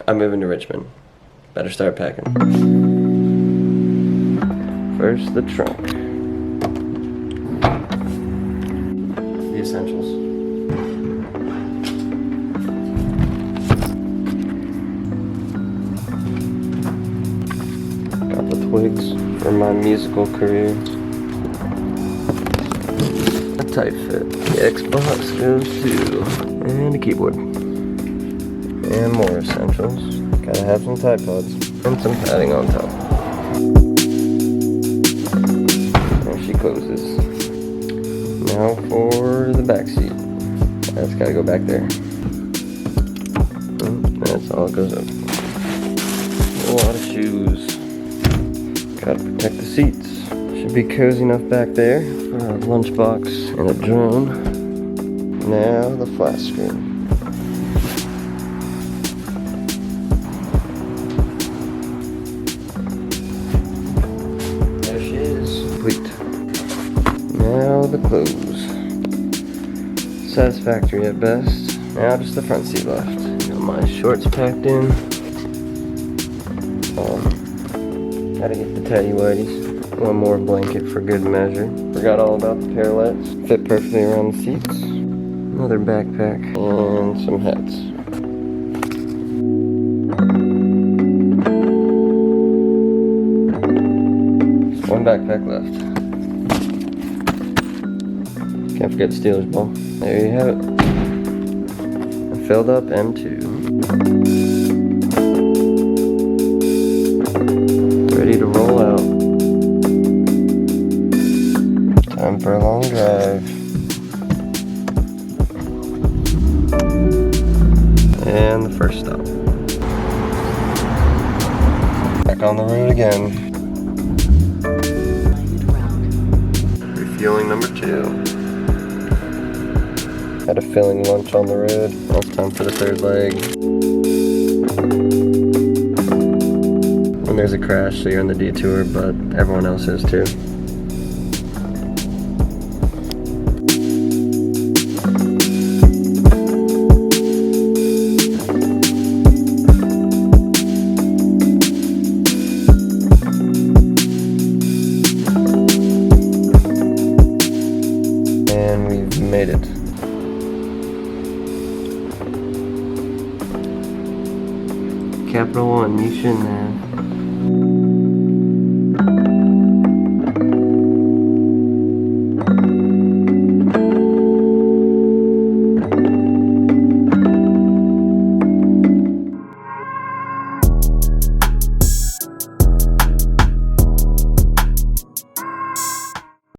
I'm moving to Richmond. Better start packing. First, the trunk. The essentials. Got the twigs for my musical career. A tight fit. The Xbox goes too. And a keyboard. And more essentials. Gotta have some Tide Pods. And some padding on top. There she closes. Now for the back seat. That's gotta go back there. That's all it goes up. A lot of shoes. Gotta protect the seats. Should be cozy enough back there for a lunchbox and a drone. Now the flat screen. There she is, complete. Now the clothes. Satisfactory at best. Now just the front seat left. Got my shorts packed in. Gotta get the teddy whities. One more blanket for good measure. Forgot all about the parallettes. Fit perfectly around the seats. Another backpack and some hats. Just one backpack left. Can't forget the Steelers ball. There you have it. A filled up M2. Ready to roll out. Time for a long drive. And the first stop. Back on the road again. Refueling number 2. Had a filling lunch on the road. Now it's time for the third leg. When there's a crash, so you're in the detour, but everyone else is too. And we've made it. Capital One, you shouldn't have.